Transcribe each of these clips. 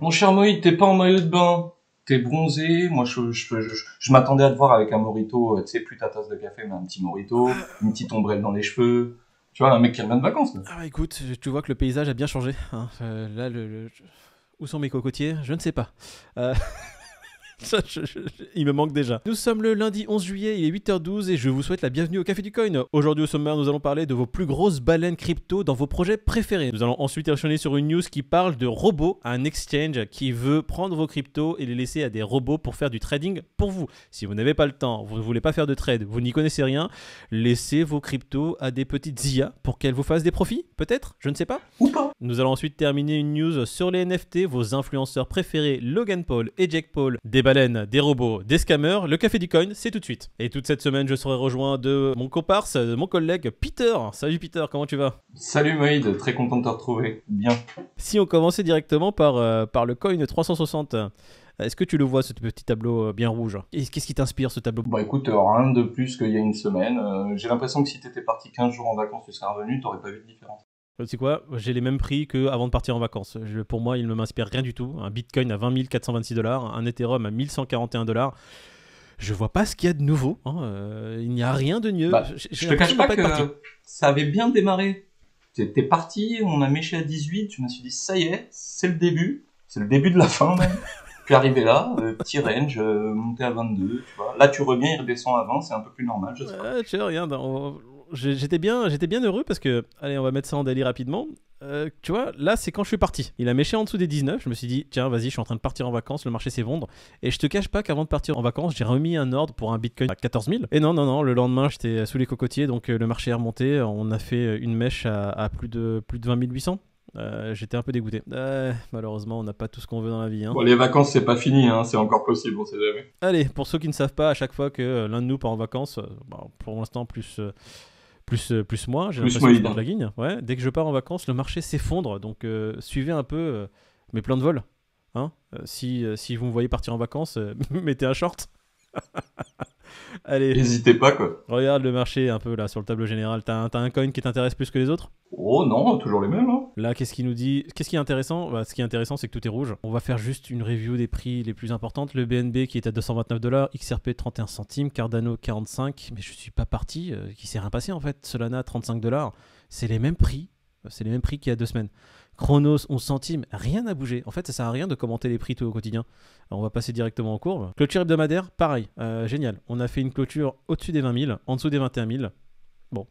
Mon cher Moïse, t'es pas en maillot de bain. T'es bronzé. Moi, je m'attendais à te voir avec un mojito, tu sais, plus ta tasse de café, mais un petit mojito, une petite ombrelle dans les cheveux. Tu vois, un mec qui revient de vacances, là. Ah écoute, tu vois que le paysage a bien changé, hein. Là, où sont mes cocotiers? Je ne sais pas. Euh, Ça, il me manque déjà. Nous sommes le lundi 11 juillet, il est 8h12 et je vous souhaite la bienvenue au Café du Coin. Aujourd'hui au sommaire, nous allons parler de vos plus grosses baleines crypto dans vos projets préférés. Nous allons ensuite enchaîner sur une news qui parle de robots, un exchange qui veut prendre vos cryptos et les laisser à des robots pour faire du trading pour vous. Si vous n'avez pas le temps, vous ne voulez pas faire de trade, vous n'y connaissez rien, laissez vos cryptos à des petites IA pour qu'elles vous fassent des profits, peut-être, je ne sais pas. Ou pas. Nous allons ensuite terminer une news sur les NFT, vos influenceurs préférés Logan Paul et Jake Paul, des baleines, des robots, des scammers. Le Café du Coin, c'est tout de suite. Et toute cette semaine, je serai rejoint de mon comparse, de mon collègue Peter. Salut Peter, comment tu vas? Salut Moïse, très content de te retrouver. Bien. Si on commençait directement par le Coin 360, est-ce que tu le vois, ce petit tableau bien rouge? Et qu'est-ce qui t'inspire, ce tableau? Bah écoute, rien de plus qu'il y a une semaine. J'ai l'impression que si t'étais parti 15 jours en vacances, tu serais revenu, t'aurais pas vu de différence. Tu sais quoi? J'ai les mêmes prix qu'avant de partir en vacances. Pour moi, il ne m'inspire rien du tout. Un Bitcoin à 20 426 $, un Ethereum à 1141 $. Je vois pas ce qu'il y a de nouveau, hein. Il n'y a rien de mieux. Bah, je te cache pas que ça avait bien démarré. T'es parti, on a méché à 18, je me suis dit ça y est, c'est le début de la fin même. Puis arrivé là, petit range, monté à 22, tu vois. Là tu reviens, il redescend à 20, c'est un peu plus normal, je sais pas. Tu vois, regarde, j'étais bien heureux parce que, allez, on va mettre ça en daily rapidement. Tu vois, là, c'est quand je suis parti. Il a méché en dessous des 19. Je me suis dit, tiens, vas-y, je suis en train de partir en vacances, le marché s'effondre. Et je te cache pas qu'avant de partir en vacances, j'ai remis un ordre pour un Bitcoin à 14 000. Et non, le lendemain, j'étais sous les cocotiers, donc le marché est remonté. On a fait une mèche à plus de 20 800. J'étais un peu dégoûté. Malheureusement, on n'a pas tout ce qu'on veut dans la vie, hein. Bon, les vacances, c'est pas fini, hein, c'est encore possible, on sait jamais. Allez, pour ceux qui ne savent pas, à chaque fois que l'un de nous part en vacances, pour l'instant, plus moi, j'ai Plus l'impression que je Moïse. porte la guigne. Ouais, dès que je pars en vacances, le marché s'effondre. Donc suivez un peu mes plans de vol. Hein, si vous me voyez partir en vacances, mettez un short. Allez, N'hésitez pas, quoi. regarde le marché un peu là sur le tableau général. T'as un coin qui t'intéresse plus que les autres? Oh non, toujours les mêmes, hein. Là, qu'est-ce qu'il nous dit? Qu'est-ce qui est intéressant? Ce qui est intéressant, c'est que tout est rouge. On va faire juste une review des prix les plus importantes. Le BNB qui est à 229 $, XRP 31 centimes, Cardano 45. Mais je suis pas parti. Qui s'est rien passé en fait. Solana 35 $. C'est les mêmes prix. C'est les mêmes prix qu'il y a 2 semaines. Chronos 11 centimes, rien n'a bougé. En fait, ça sert à rien de commenter les prix tout au quotidien. Alors, on va passer directement en courbe. Clôture hebdomadaire, pareil, génial. On a fait une clôture au-dessus des 20 000, en dessous des 21 000. Bon,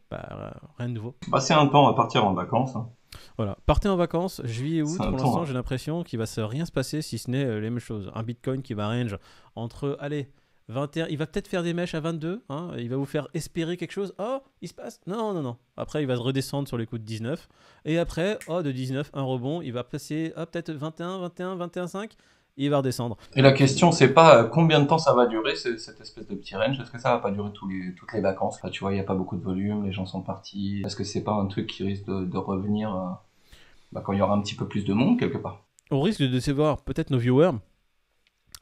rien de nouveau. Bah c'est un temps à partir en vacances, hein. Voilà, partez en vacances, juillet et août, C'est pour un l'instant, temps, hein. j'ai l'impression qu'il va rien se passer si ce n'est les mêmes choses. Un Bitcoin qui va range entre, allez, 21, il va peut-être faire des mèches à 22, hein, il va vous faire espérer quelque chose. Oh, il se passe. Non. Après, il va se redescendre sur les coups de 19. Et après, de 19, un rebond, il va passer, peut-être 21, 21,5. Il va redescendre. Et la question, c'est pas combien de temps ça va durer, cette espèce de petit range. Est-ce que ça va pas durer toutes les vacances? Enfin, tu vois, il n'y a pas beaucoup de volume, les gens sont partis. Est-ce que c'est pas un truc qui risque de revenir quand il y aura un petit peu plus de monde, quelque part? On risque de décevoir peut-être nos viewers.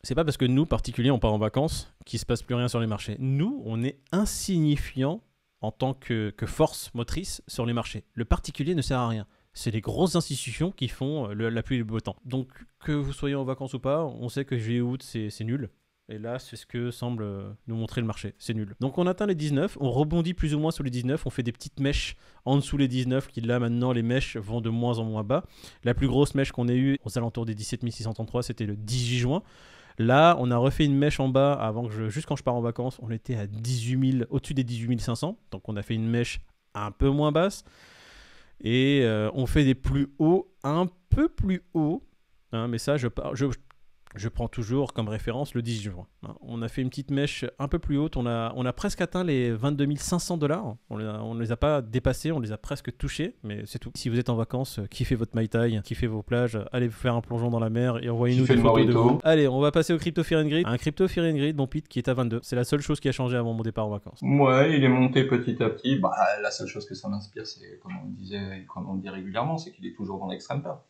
C'est pas parce que nous, particuliers, on part en vacances qu'il se passe plus rien sur les marchés. Nous, on est insignifiants en tant que force motrice sur les marchés. Le particulier ne sert à rien. C'est les grosses institutions qui font la pluie et le beau temps. Donc, que vous soyez en vacances ou pas, on sait que juillet août, c'est nul. Et là, c'est ce que semble nous montrer le marché. C'est nul. Donc, on atteint les 19, on rebondit plus ou moins sur les 19, on fait des petites mèches en dessous les 19, qui là, maintenant, les mèches vont de moins en moins bas. La plus grosse mèche qu'on ait eue aux alentours des 17 633, c'était le 18 juin. Là, on a refait une mèche en bas juste quand je pars en vacances, on était à 18 000, au-dessus des 18 500. Donc, on a fait une mèche un peu moins basse. Et on fait des plus hauts, un peu plus hauts. Hein, mais ça, je prends toujours comme référence le 10 juin. Hein, on a fait une petite mèche un peu plus haute. On a presque atteint les 22 500 $. On ne les a pas dépassés, on les a presque touchés, mais c'est tout. Si vous êtes en vacances, kiffez votre Mai Tai, kiffez vos plages, allez vous faire un plongeon dans la mer et envoyez-nous des photos de vous. Allez, on va passer au Crypto Fear and Greed. Un Crypto Fear and Greed, mon Pete, qui est à 22. C'est la seule chose qui a changé avant mon départ en vacances. Ouais, il est monté petit à petit. Bah, la seule chose que ça m'inspire, c'est, comme on le disait et comme on le dit régulièrement, c'est qu'il est toujours dans l'extrême peur.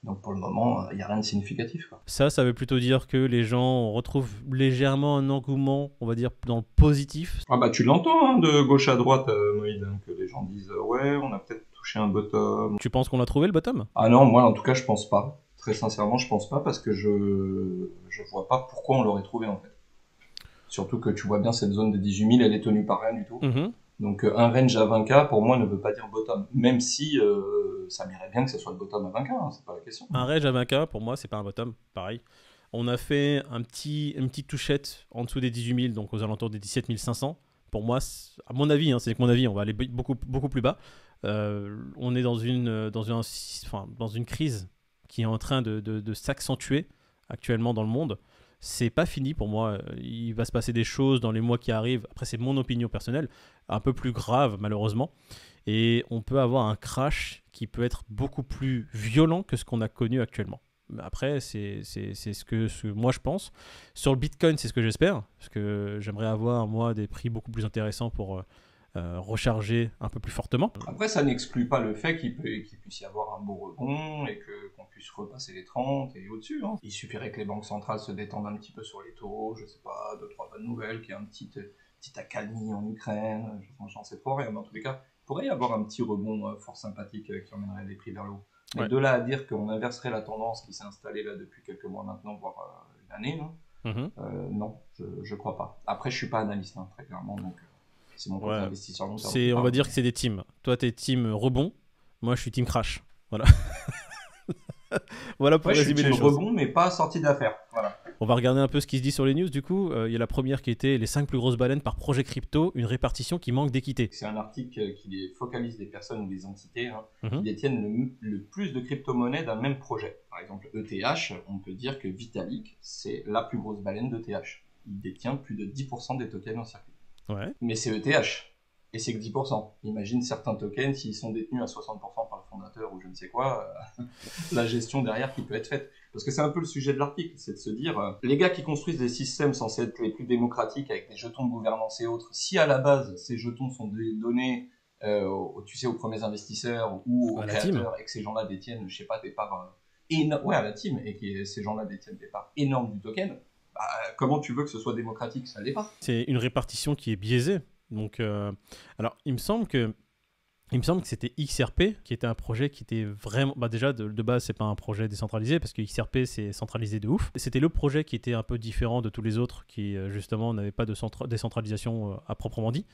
Donc pour le moment, il n'y a rien de significatif, quoi. Ça veut plutôt dire que les gens retrouvent légèrement un engouement, on va dire, dans le positif. Ah bah tu l'entends, hein, de gauche à droite, Moïse, hein, que les gens disent ouais, on a peut-être touché un bottom. Tu penses qu'on a trouvé le bottom? Ah non, moi en tout cas je pense pas. Très sincèrement, je pense pas parce que je vois pas pourquoi on l'aurait trouvé en fait. Surtout que tu vois bien cette zone de 18 000, elle est tenue par rien du tout. Mhm. Donc un range à 20K pour moi ne veut pas dire bottom, même si ça m'irait bien que ce soit le bottom à 20K, hein, c'est pas la question. Un range à 20K, pour moi, c'est pas un bottom, pareil. On a fait une petite touchette en dessous des 18 000, donc aux alentours des 17 500. Pour moi, à mon avis, hein, c'est que mon avis, on va aller beaucoup, beaucoup plus bas. On est dans une crise qui est en train de s'accentuer actuellement dans le monde. C'est pas fini pour moi. Il va se passer des choses dans les mois qui arrivent. Après, c'est mon opinion personnelle, un peu plus grave malheureusement. Et on peut avoir un crash qui peut être beaucoup plus violent que ce qu'on a connu actuellement. Mais après, c'est ce que moi je pense. Sur le Bitcoin, c'est ce que j'espère, parce que j'aimerais avoir, moi, des prix beaucoup plus intéressants pour recharger un peu plus fortement. Après, ça n'exclut pas le fait qu'il puisse y avoir un beau rebond et qu'on puisse repasser les 30 et au-dessus. Hein. Il suffirait que les banques centrales se détendent un petit peu sur les taux, je sais pas, 2-3 bonnes nouvelles, qu'il y ait un petit accalmie en Ukraine, j'en sais pas rien, mais en tous les cas, il pourrait y avoir un petit rebond fort sympathique qui emmènerait les prix vers le haut. Mais Ouais. de là à dire qu'on inverserait la tendance qui s'est installée là depuis quelques mois maintenant, voire une année, non, je crois pas. Après, je suis pas analyste, hein, très clairement, donc c'est mon côté Ouais. investisseur. Donc On va dire que c'est des teams. Toi, t'es team rebond, moi je suis team crash. Voilà. Voilà pour ouais, je résumer suis les team choses. rebond, mais pas sorti d'affaires. Voilà. On va regarder un peu ce qui se dit sur les news. Du coup, il y a la première qui était les 5 plus grosses baleines par projet crypto, une répartition qui manque d'équité. C'est un article qui focalise des personnes ou des entités qui Mhm. détiennent le plus de crypto-monnaies d'un même projet. Par exemple, ETH, on peut dire que Vitalik, c'est la plus grosse baleine d'ETH. Il détient plus de 10% des tokens en circuit. Ouais. Mais c'est ETH. Et c'est que 10%. Imagine certains tokens, s'ils sont détenus à 60% par le fondateur ou je ne sais quoi, la gestion derrière qui peut être faite. Parce que c'est un peu le sujet de l'article, c'est de se dire, les gars qui construisent des systèmes censés être les plus démocratiques avec des jetons de gouvernance et autres, si à la base ces jetons sont donnés tu sais, aux premiers investisseurs ou aux À la team. créateurs et que ces gens-là détiennent, je sais pas, des parts ouais, à la team, et que ces gens-là détiennent des parts énormes du token, bah, comment tu veux que ce soit démocratique? Ça l'est pas. C'est une répartition qui est biaisée. Donc, alors, il me semble que c'était XRP qui était un projet qui était vraiment. Bah déjà, de base, c'est pas un projet décentralisé parce que XRP c'est centralisé de ouf. C'était le projet qui était un peu différent de tous les autres qui, justement, n'avait pas de décentralisation à proprement dit.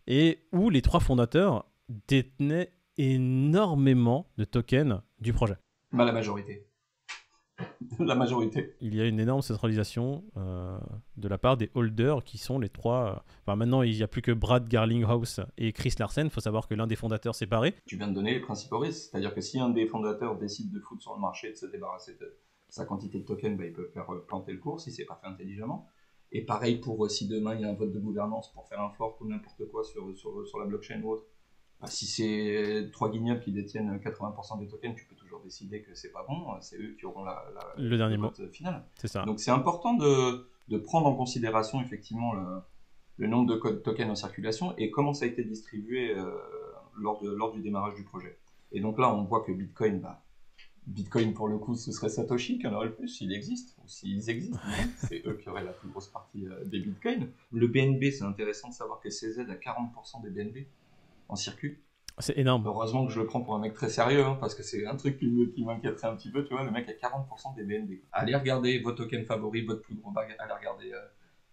Et où les 3 fondateurs détenaient énormément de tokens du projet. Bah, la majorité. La majorité. Il y a une énorme centralisation de la part des holders qui sont les 3. Enfin, maintenant, il n'y a plus que Brad Garlinghouse et Chris Larsen. Il faut savoir que l'un des fondateurs s'est barré. Tu viens de donner les principaux risques, c'est-à-dire que si un des fondateurs décide de foutre sur le marché, de se débarrasser de sa quantité de tokens, bah, il peut faire planter le cours si c'est pas fait intelligemment. Et pareil pour si demain il y a un vote de gouvernance pour faire un fork ou n'importe quoi sur la blockchain ou autre. Bah, si c'est 3 guignols qui détiennent 80% des tokens, tu peux toujours décider que c'est pas bon, c'est eux qui auront le dernier mot vote final. C'est ça. Donc c'est important de prendre en considération effectivement le nombre de tokens en circulation et comment ça a été distribué lors du démarrage du projet. Et donc là, on voit que Bitcoin pour le coup, ce serait Satoshi qui en aurait le plus, s'il existe, ou s'ils existent, c'est eux qui auraient la plus grosse partie des Bitcoins. Le BNB, c'est intéressant de savoir que CZ a 40% des BNB en circuit. C'est énorme. Heureusement que je le prends pour un mec très sérieux, parce que c'est un truc qui m'inquiéterait un petit peu, tu vois, le mec a 40% des BNB. Allez regarder vos tokens favoris, votre plus gros bag, allez regarder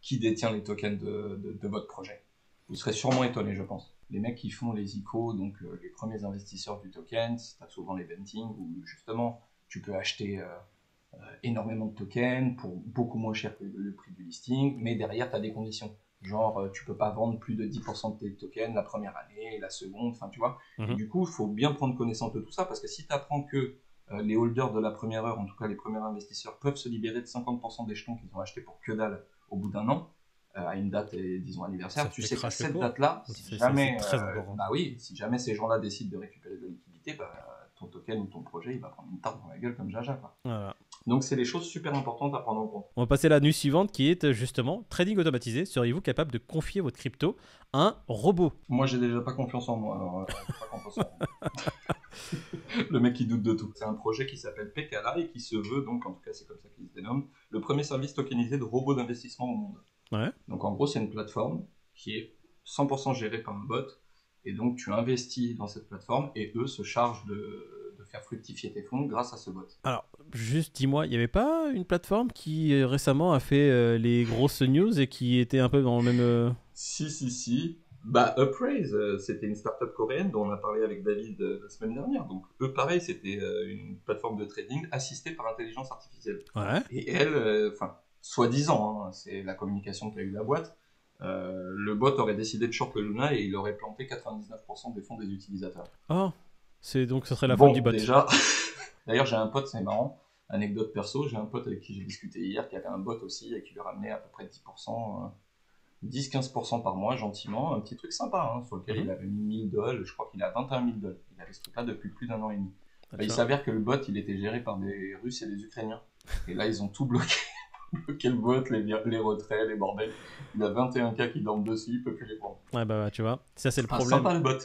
qui détient les tokens de votre projet. Vous serez sûrement étonné, je pense. Les mecs qui font les ICO, donc les premiers investisseurs du token, tu as souvent les venting, où justement tu peux acheter énormément de tokens pour beaucoup moins cher que le prix du listing, mais derrière tu as des conditions. Genre, tu peux pas vendre plus de 10% de tes tokens la première année, la seconde, enfin tu vois. Et du coup, il faut bien prendre connaissance de tout ça, parce que si tu apprends que les holders de la première heure, en tout cas les premiers investisseurs, peuvent se libérer de 50% des jetons qu'ils ont achetés pour que dalle au bout d'un an, à une date, disons, anniversaire, Ça tu fait sais qu'à cracher cette court. date-là, C'est jamais, très important. bah oui, si jamais ces gens-là décident de récupérer de la liquidité, ton token ou ton projet, il va prendre une tarte dans la gueule comme Jaja, quoi. Voilà. Donc c'est des choses super importantes à prendre en compte. On va passer à la news suivante qui est justement trading automatisé. Seriez-vous capable de confier votre crypto à un robot? Moi, j'ai déjà pas confiance en moi, alors j'ai pas confiance en moi. Le mec qui doute de tout. C'est un projet qui s'appelle Pekala et qui se veut, donc en tout cas c'est comme ça qu'il se dénomme, le premier service tokenisé de robots d'investissement au monde. Ouais. Donc en gros, c'est une plateforme qui est 100% gérée par un bot, et donc tu investis dans cette plateforme et eux se chargent de faire fructifier tes fonds grâce à ce bot. Alors, juste dis-moi, il n'y avait pas une plateforme qui récemment a fait les grosses news et qui était un peu dans le même... Si. Bah, Upraise, c'était une startup coréenne dont on a parlé avec David la semaine dernière. Donc, eux, pareil, c'était une plateforme de trading assistée par intelligence artificielle. Ouais. Et elle, soi-disant, hein, c'est la communication qu'a eu la boîte, le bot aurait décidé de short le Luna et il aurait planté 99% des fonds des utilisateurs. Oh, donc ce serait la faute du bot. Déjà, d'ailleurs, j'ai un pote, c'est marrant, anecdote perso, j'ai un pote avec qui j'ai discuté hier qui avait un bot aussi et qui lui ramenait à peu près 10%. 10-15% par mois, gentiment, un petit truc sympa, hein, sur lequel il avait mis 1000 dollars, je crois qu'il a 21 000 dollars. Il avait ce truc-là depuis plus d'1 an et demi. Il s'avère que le bot, il était géré par des Russes et des Ukrainiens. Et là, ils ont tout bloqué. Bloqué le bot, les retraits, les bordels. Il a 21 cas qui dorment dessus, il peut plus les prendre. Ouais, bah, tu vois, ça c'est le problème. Sympa le bot.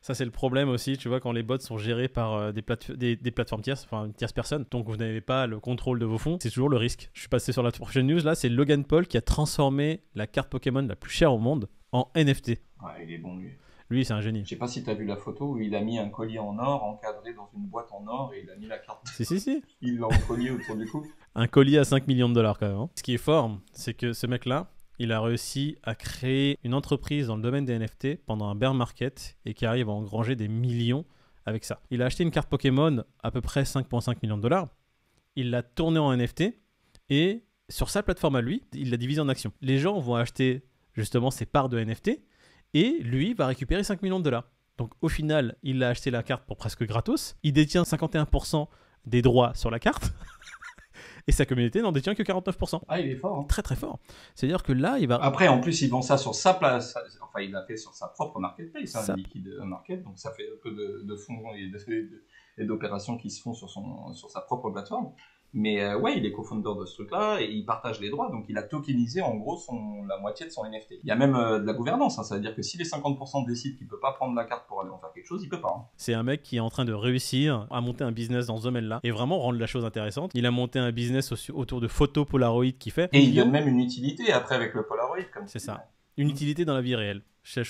Ça, c'est le problème aussi, tu vois, quand les bots sont gérés par des plateformes tierces, enfin une tierce personne, donc vous n'avez pas le contrôle de vos fonds, c'est toujours le risque. Je suis passé sur la prochaine news, là, c'est Logan Paul qui a transformé la carte Pokémon la plus chère au monde en NFT. Ouais, il est bon, lui. Lui, c'est un génie. Je sais pas si t'as vu la photo où il a mis un collier en or encadré dans une boîte en or et il a mis la carte. Si. Il l'a collier autour du cou. Un collier à 5 millions de dollars quand même. Hein. Ce qui est fort, c'est que ce mec-là, il a réussi à créer une entreprise dans le domaine des NFT pendant un bear market et qui arrive à engranger des millions avec ça. Il a acheté une carte Pokémon à peu près 5,5 millions de dollars. Il l'a tournée en NFT et sur sa plateforme à lui, il l'a divisée en actions. Les gens vont acheter justement ses parts de NFT et lui va récupérer 5 millions de dollars. Donc au final, il a acheté la carte pour presque gratos. Il détient 51% des droits sur la carte. Et sa communauté n'en détient que 49%. Ah, il est fort. Hein. Très très fort. C'est-à-dire que là, il va... Après, en plus, il vend ça sur sa place. Enfin, il l'a fait sur sa propre marketplace, hein, liquide market. Donc, ça fait un peu de fonds et d'opérations qui se font sur sa propre plateforme. Mais ouais, il est co-founder de ce truc-là et il partage les droits. Donc, il a tokenisé en gros la moitié de son NFT. Il y a même de la gouvernance. Hein, ça veut dire que si les 50% décident qu'il ne peut pas prendre la carte pour aller en faire quelque chose, il ne peut pas. Hein. C'est un mec qui est en train de réussir à monter un business dans ce domaine-là et vraiment rendre la chose intéressante. Il a monté un business autour de photos Polaroid qu'il fait. Et il donne même une utilité après avec le Polaroid. C'est ça. Une utilité dans la vie réelle.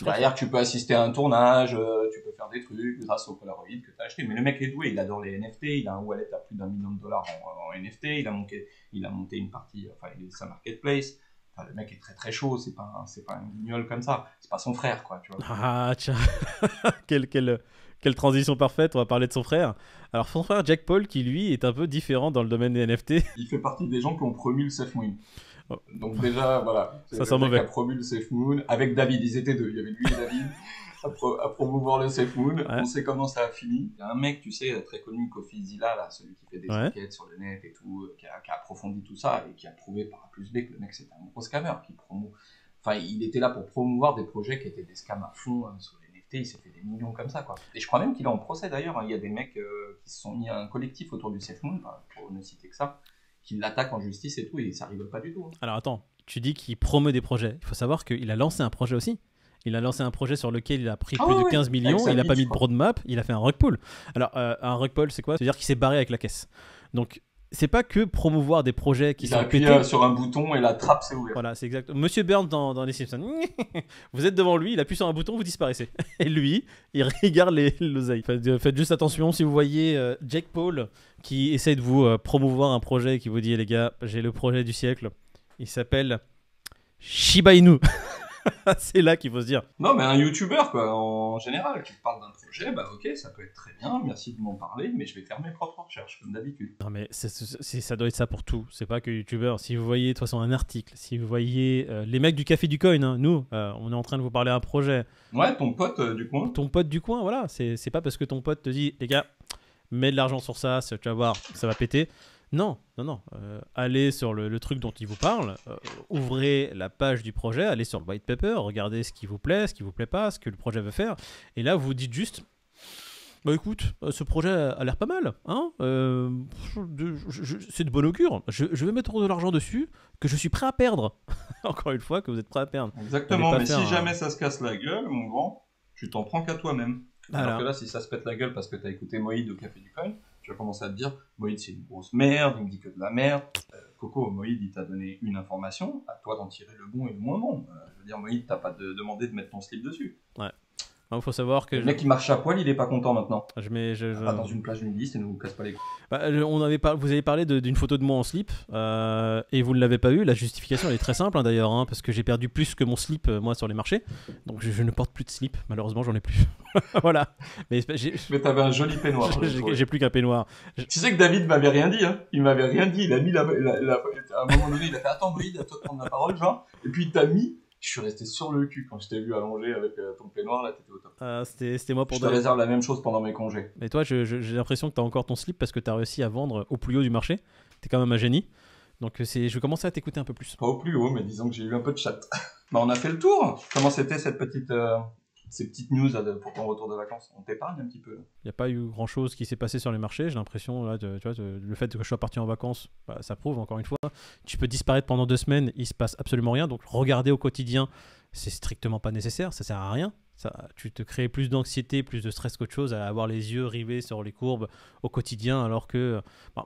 Derrière, tu peux assister à un tournage, tu peux faire des trucs grâce au Polaroid que tu as acheté. Mais le mec est doué, il adore les NFT, il a un wallet à plus d'1 million de dollars en NFT, il a monté une partie, enfin, il est sa marketplace. Enfin, le mec est très très chaud, c'est pas un guignol comme ça, c'est pas son frère, quoi, tu vois. Ah, tiens, quelle transition parfaite, on va parler de son frère. Alors, son frère Jack Paul, qui lui est un peu différent dans le domaine des NFT. Il fait partie des gens qui ont promu le Safe Moon. Oh. Donc déjà, voilà, ça sent mauvais. Il a promu le Safe Moon avec David, ils étaient deux, il y avait lui et David à promouvoir le Safe Moon. Ouais. On sait comment ça a fini. Il y a un mec, tu sais, très connu, Kofi Zilla, là, celui qui fait des enquêtes sur le net et tout, qui a approfondi tout ça et qui a prouvé par A plus B que le mec c'était un gros scammer qui Enfin, il était là pour promouvoir des projets qui étaient des scams à fond sur les NFT, il s'est fait des millions comme ça, quoi. Et je crois même qu'il est en procès d'ailleurs, hein. Il y a des mecs qui se sont mis à un collectif autour du Safe Moon, pour ne citer que ça, qui l'attaque en justice et tout, et ça rigole pas du tout. Hein. Alors attends, tu dis qu'il promeut des projets. Il faut savoir qu'il a lancé un projet aussi. Il a lancé un projet sur lequel il a pris plus de 15 millions, il n'a pas mis de roadmap, il a fait un rug pull. Alors, un rug pull, c'est quoi? C'est-à-dire qu'il s'est barré avec la caisse. Donc, c'est pas que promouvoir des projets qui sont pétés. Il a appuyé sur un bouton et la trappe s'est ouverte. Voilà, c'est exact. Monsieur Burns dans Les Simpsons, vous êtes devant lui, il appuie sur un bouton, vous disparaissez. Et lui, il regarde l'oseille. Faites juste attention si vous voyez Jake Paul qui essaie de vous promouvoir un projet qui vous dit, les gars, j'ai le projet du siècle. Il s'appelle Shiba Inu. C'est là qu'il faut se dire. Non, mais un YouTuber, quoi, en général, qui parle d'un projet, bah ok, ça peut être très bien, merci de m'en parler, mais je vais faire mes propres recherches, comme d'habitude. Non, mais ça doit être ça pour tout. C'est pas que YouTuber. Si vous voyez, de toute façon, un article, si vous voyez les mecs du Café du Coin, hein, nous, on est en train de vous parler d'un projet. Ouais, ton pote du coin. Ton pote du coin, voilà. C'est pas parce que ton pote te dit, les gars, mets de l'argent sur ça, tu vas voir, ça va péter. Non. Allez sur le truc dont il vous parle, ouvrez la page du projet, allez sur le white paper, regardez ce qui vous plaît pas, ce que le projet veut faire. Et là, vous dites juste, bah écoute, ce projet a l'air pas mal, hein, c'est de bon augure. Je vais mettre de l'argent dessus que je suis prêt à perdre. Encore une fois, que vous êtes prêt à perdre. Exactement, mais si jamais ça se casse la gueule, mon grand, tu t'en prends qu'à toi-même. Alors que là, si ça se pète la gueule parce que t'as écouté Moïd au Café du Coin, tu vas commencer à te dire, Moïd c'est une grosse merde, il me dit que de la merde. Coco, Moïd il t'a donné une information, à toi d'en tirer le bon et le moins bon. Je veux dire, Moïd t'as pas demandé de mettre ton slip dessus. Ouais, Il faut savoir que Le mec qui marche à poil, il est pas content maintenant. je mets, Pas dans une plage nudiste et ne nous casse pas les couilles. Bah, vous avez parlé d'une photo de moi en slip et vous ne l'avez pas eu. La justification elle est très simple d'ailleurs, hein, parce que j'ai perdu plus que mon slip moi sur les marchés. Donc je ne porte plus de slip, malheureusement j'en ai plus. Voilà. Mais t'avais un joli peignoir. j'ai plus qu'un peignoir. Tu sais que David m'avait rien dit, hein. Il m'avait rien dit. Il a mis à un moment donné, il a fait attends Bride, à toi de prendre la parole, genre. Et puis il t'a mis. Je suis resté sur le cul quand je t'ai vu allongé avec ton peignoir, là, t'étais au top. C'était moi pour Je te réserve la même chose pendant mes congés. Et toi, j'ai l'impression que t'as encore ton slip parce que t'as réussi à vendre au plus haut du marché. T'es quand même un génie. Donc je vais commencer à t'écouter un peu plus. Pas au plus haut, mais disons que j'ai eu un peu de chat. Bah, on a fait le tour. Comment c'était cette ces petites news là, pour ton retour de vacances? On t'épargne un petit peu. Il n'y a pas eu grand chose qui s'est passé sur les marchés. J'ai l'impression, là, tu vois, le fait que je sois parti en vacances, bah, ça prouve encore une fois. Tu peux disparaître pendant 2 semaines, il se passe absolument rien. Donc regarder au quotidien, c'est strictement pas nécessaire, ça sert à rien. Tu te crées plus d'anxiété, plus de stress qu'autre chose à avoir les yeux rivés sur les courbes au quotidien, alors que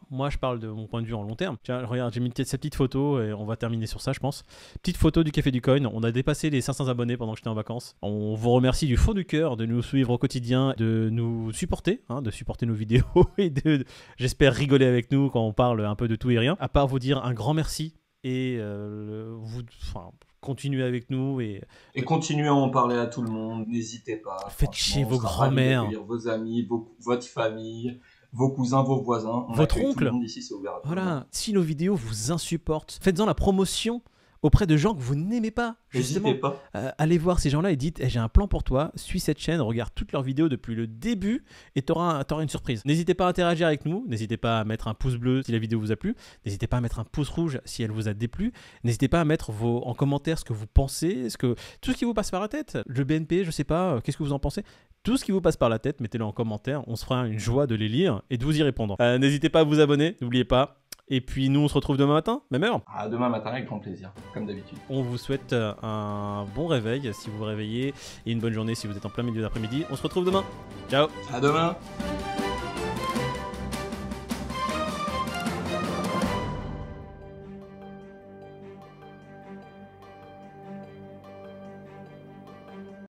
moi je parle de mon point de vue en long terme. Tiens, regarde, j'ai mis cette petite photo et on va terminer sur ça, je pense. Petite photo du Café du Coin. On a dépassé les 500 abonnés pendant que j'étais en vacances. On vous remercie du fond du cœur de nous suivre au quotidien, de nous supporter, hein, de supporter nos vidéos et j'espère rigoler avec nous quand on parle un peu de tout et rien. À part vous dire un grand merci et continuez avec nous et continuez à en parler à tout le monde. N'hésitez pas. Faites chier vos grands-mères, vos amis, votre famille, vos cousins, vos voisins. Votre oncle. Tout le monde ici, c'est ouvert à tout le monde. Si nos vidéos vous insupportent, faites-en la promotion auprès de gens que vous n'aimez pas. Justement, n'hésitez pas. Allez voir ces gens-là et dites j'ai un plan pour toi, suis cette chaîne, regarde toutes leurs vidéos depuis le début et t'auras une surprise. N'hésitez pas à interagir avec nous, n'hésitez pas à mettre un pouce bleu si la vidéo vous a plu, n'hésitez pas à mettre un pouce rouge si elle vous a déplu, n'hésitez pas à mettre en commentaire ce que vous pensez, tout ce qui vous passe par la tête. Le BNP, je sais pas, qu'est-ce que vous en pensez? Tout ce qui vous passe par la tête, mettez-le en commentaire, on se fera une joie de les lire et de vous y répondre. N'hésitez pas à vous abonner, n'oubliez pas. Et puis nous on se retrouve demain matin, même heure. Demain matin avec grand plaisir, comme d'habitude. On vous souhaite un bon réveil si vous vous réveillez et une bonne journée si vous êtes en plein milieu d'après-midi. On se retrouve demain. Ciao. À demain.